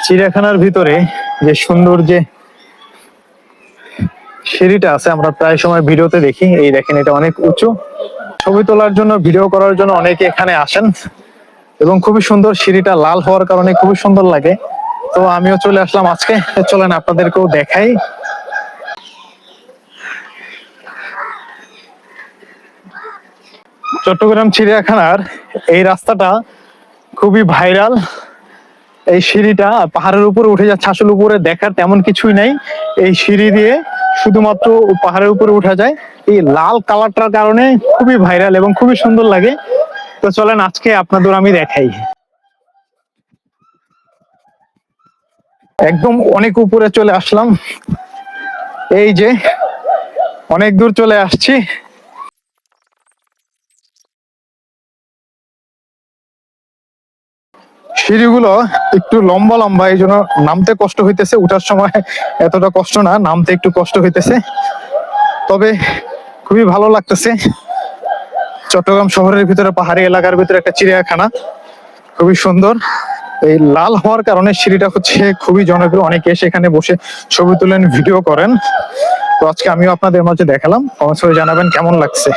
চিড়িয়াখানার ভিতরে যে সুন্দর যে সিঁড়িটা আছে, আমরা প্রায় সময় ভিডিওতে দেখি। এই দেখেন, এটা অনেক উঁচু। ছবি তোলার জন্য, ভিডিও করার জন্য অনেকে এখানে আসেন এবং খুবই সুন্দর। সিঁড়িটা লাল হওয়ার কারণে খুবই সুন্দর লাগে। তো আমিও চলে আসলাম আজকে। চলেন আপনাদেরকেও দেখাই। চট্টগ্রাম চিড়িয়াখানার এই রাস্তাটা খুবই ভাইরাল। এই সিঁড়িটা পাহাড়ের উপরে উঠে যাচ্ছে। আসলে উপরে দেখার তেমন কিছুই নাই। এই সিঁড়ি দিয়ে শুধুমাত্র পাহাড়ের উপরে উঠা যায়। এই লাল কালারটার কারণে খুবই ভাইরাল এবং খুবই সুন্দর লাগে। তো চলেন আজকে আপনাদের আমি দেখাই। একদম অনেক উপরে চলে আসলাম। এই যে অনেক দূর চলে আসছি। সিঁড়িগুলো একটু লম্বা লম্বা, এই জন্য নামতে কষ্ট হইতেছে। উঠার সময় এতটা কষ্ট না, নামতে একটু কষ্ট হইতেছে। তবে খুবই ভালো লাগতেছে। চট্টগ্রাম শহরের ভিতরে, পাহাড়ি এলাকার ভিতরে একটা চিড়িয়াখানা, খুবই সুন্দর। এই লাল হওয়ার কারণে সিঁড়িটা হচ্ছে খুবই জনপ্রিয়। অনেকে সেখানে বসে ছবি তোলেন, ভিডিও করেন। তো আজকে আমিও আপনাদের মাঝে দেখালাম। কমেন্টস করে জানাবেন কেমন লাগছে।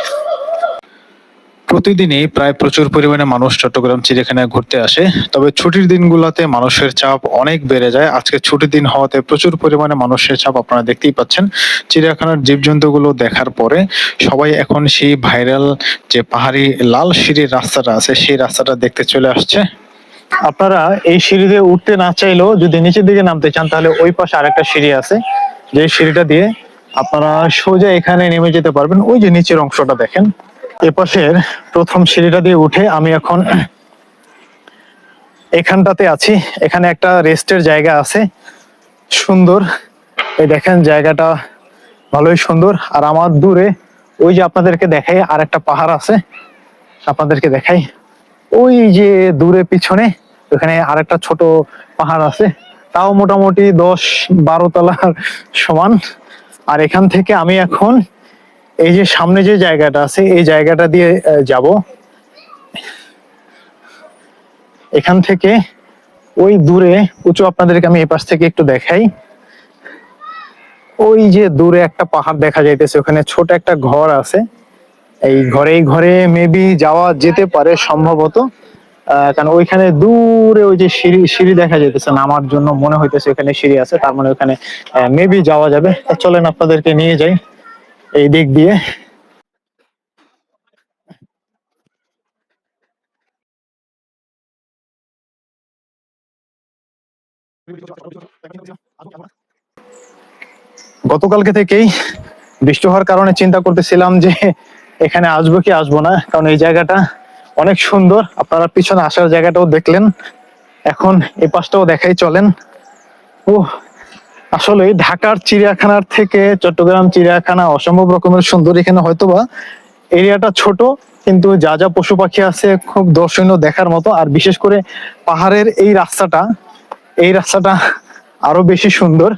প্রতিদিনই প্রায় প্রচুর পরিমাণে মানুষ চট্টগ্রাম চিড়িয়াখানায় ঘুরতে আসে। তবে ছুটির দিনগুলোতে মানুষের চাপ অনেক বেড়ে যায়। আজকে ছুটির দিন হওয়াতে প্রচুর পরিমাণে মানুষের চাপ আপনারা দেখতেই পাচ্ছেন। চিড়িয়াখানার জীবজন্তুগুলো দেখার পরে সবাই এখন সেই ভাইরাল যে পাহাড়ি লাল সিঁড়ির রাস্তাটা আছে, সেই রাস্তাটা দেখতে চলে আসছে। আপনারা এই সিঁড়ি দিয়ে উঠতে না চাইলেও যদি নিচের দিকে নামতে চান, তাহলে ওই পাশে আরেকটা সিঁড়ি আছে, যে সিঁড়িটা দিয়ে আপনারা সোজা এখানে নেমে যেতে পারবেন। ওই যে নিচের অংশটা দেখেন। এপাশের প্রথম সিঁড়িটা দিয়ে উঠে আমি এখন এখানটাতে আছি। এখানে একটা রেস্টের জায়গা আছে, সুন্দর। এই দেখেন, জায়গাটা ভালোই সুন্দর। আর আমার দূরে ওই যে আপনাদেরকে দেখাই আর একটা পাহাড় আছে, আপনাদেরকে দেখাই। ওই যে দূরে পিছনে ওখানে আরেকটা ছোট পাহাড় আছে, তাও মোটামুটি 10-12 তলার সমান। আর এখান থেকে আমি এখন এই যে সামনে যে জায়গাটা আছে, এই জায়গাটা দিয়ে যাব। এখান থেকে ওই দূরে উঁচু, আপনাদেরকে আমি এই পাশ থেকে একটু দেখাই। ওই যে দূরে একটা পাহাড় দেখা যাইতেছে, ওখানে ছোট একটা ঘর আছে। এই ঘরে মেবি যাওয়া যেতে পারে সম্ভবত। কারণ ওইখানে দূরে ওই যে সিঁড়ি সিঁড়ি দেখা যেতেছে, নামার জন্য মনে হইতেছে ওখানে সিঁড়ি আছে। তার মানে ওখানে মেবি যাওয়া যাবে। চলেন আপনাদেরকে নিয়ে যাই এই দিক দিয়ে। গতকালকে থেকেই বৃষ্টি হওয়ার কারণে চিন্তা করতেছিলাম যে এখানে আসবো কি আসবো না, কারণ এই জায়গাটা অনেক সুন্দর। আপনারা পিছনে আসার জায়গাটাও দেখলেন, এখন এই পাশটাও দেখাই। চলেন। ও, আসলে ঢাকার চিড়িয়াখানার থেকে চট্টগ্রাম চিড়িয়াখানা অসম্ভব রকমের সুন্দর। এখানে হয়তোবা এরিয়াটা ছোট, কিন্তু যা যা পশু পাখি আছে খুব দর্শনীয়, দেখার মতো। আর বিশেষ করে পাহাড়ের এই রাস্তাটা আরো বেশি সুন্দর।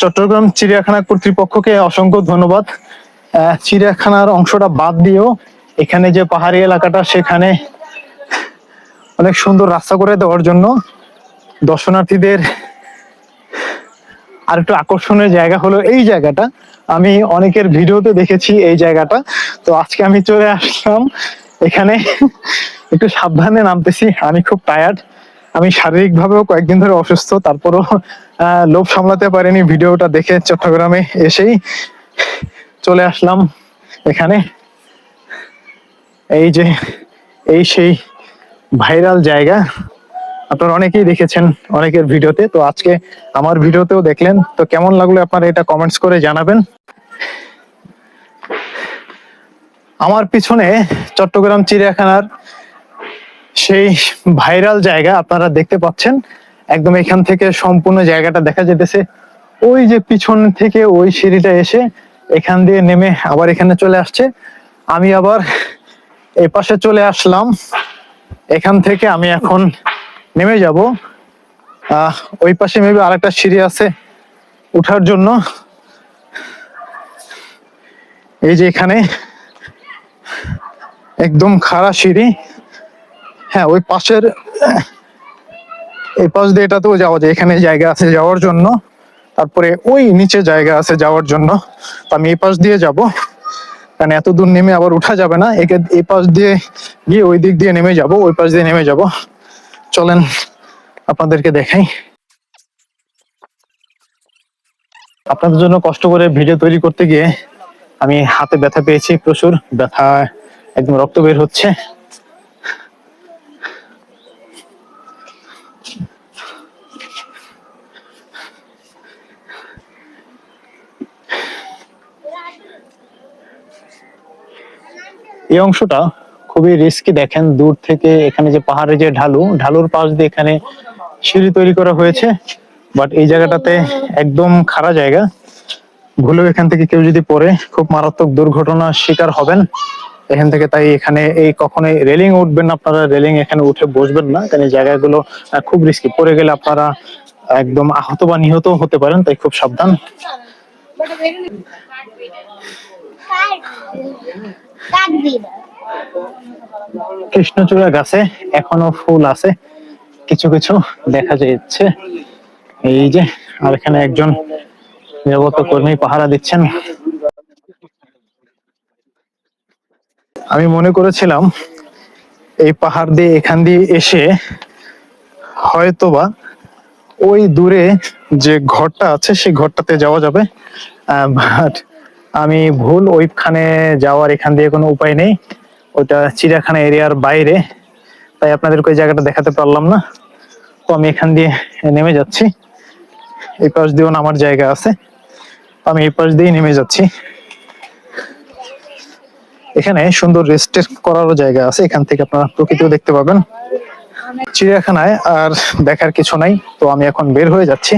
চট্টগ্রাম চিড়িয়াখানা কর্তৃপক্ষকে অসংখ্য ধন্যবাদ। চিড়িয়াখানার অংশটা বাদ দিয়েও এখানে যে পাহাড়ি এলাকাটা, সেখানে অনেক সুন্দর রাস্তা করে দেওয়ার জন্য দর্শনার্থীদের আর একটু আকর্ষণের জায়গা হলো এই জায়গাটা। আমি অনেকের ভিডিওতে দেখেছি এই জায়গাটা। তো আজকে আমি চলে আসলাম এখানে। একটু সাবধানে নামতেছি, আমি খুব টায়ার্ড। আমি শারীরিক ভাবেও কয়েকদিন ধরে অসুস্থ, তারপরও লোভ সামলাতে পারিনি। ভিডিওটা দেখে চট্টগ্রামে এসেই চলে আসলাম এখানে। এই যে সেই ভাইরাল জায়গা, আপনারা অনেকেই দেখেছেন অনেকের ভিডিওতে। তো আজকে আমার ভিডিওতেও দেখলেন। তো কেমন লাগলো আপনারা এটা কমেন্টস করে জানাবেন। আমার পিছনে চট্টগ্রাম চিড়িয়াখানার সেই ভাইরাল জায়গা আপনারা দেখতে পাচ্ছেন। একদম এখান থেকে সম্পূর্ণ জায়গাটা দেখা যেতেছে। ওই যে পিছন থেকে ওই সিঁড়িটা এসে এখান দিয়ে নেমে আবার এখানে চলে আসছে। আমি আবার এই পাশে চলে আসলাম। এখান থেকে আমি এখন নেমে যাব। ওই পাশে মেবি আরেকটা সিঁড়ি আছে উঠার জন্য। এই যে এখানে একদম খাড়া সিঁড়ি। হ্যাঁ, ওই পাশের এই পাশ দিয়ে এটাতেও যাওয়া যায়, এখানে জায়গা আছে যাওয়ার জন্য, তারপরে ওই নিচে জায়গা আছে যাওয়ার জন্য। তো আমি এই পাশ দিয়ে যাব, কারণ এত দূর নেমে আবার উঠা যাবে না, একে এই পাশ দিয়ে গিয়ে ওই দিক দিয়ে নেমে যাব, ওই পাশ দিয়ে নেমে যাব। চলেন আপনাদেরকে দেখাই। আপনাদের জন্য কষ্ট করে ভিডিও তৈরি করতে গিয়ে আমি হাতে ব্যথা পেয়েছি, প্রচুর ব্যথা, একদম রক্ত বের হচ্ছে। এই অংশটা খুবই রিস্কি, দেখেন দূর থেকে এখানে যে পাহাড়ে যে ঢালুর পাশ দিয়ে এখানে সিঁড়ি তৈরি করা হয়েছে, বাট এই জায়গাটাতে একদম খাড়া জায়গা, ভুলেও এখান থেকে কেউ যদি পড়ে খুব মারাত্মক দুর্ঘটনার শিকার হবেন এখান থেকে। তাই এখানে এই কখনোই রেলিং উঠবেন না আপনারা, রেলিং এখানে উঠে বসবেন না, কারণ এই জায়গাগুলো খুব রিস্কি, পড়ে গেলে আপনারা একদম আহত বা নিহত হতে পারেন, তাই খুব সাবধান। কৃষ্ণচূড়া গাছে এখনো ফুল আছে, কিছু কিছু দেখা যাচ্ছে, এই যে। আর এখানে একজন নিরাপত্তা কর্মী পাহারা দিচ্ছেন। আমি মনে করেছিলাম এই পাহাড় দিয়ে এখান দিয়ে এসে হয়তোবা ওই দূরে যে ঘরটা আছে সেই ঘরটাতে যাওয়া যাবে, বাট আমি ভুল, ওইখানে যাওয়ার এখান দিয়ে কোনো উপায় নেই, ওইটা চিড়িয়াখানা এরিয়ার বাইরে, তাই আপনাদেরকে ওই জায়গাটা দেখাতে পারলাম না। তো আমি এখান দিয়ে নেমে যাচ্ছি, এই পাশ দিয়েও নামার জায়গা আছে, আমি এই পাশ দিয়ে নেমে যাচ্ছি। এখানে সুন্দর রেস্ট করারও জায়গা আছে, এখান থেকে আপনারা প্রকৃতিও দেখতে পাবেন। চিড়িয়াখানায় আর দেখার কিছু নাই, তো আমি এখন বের হয়ে যাচ্ছি।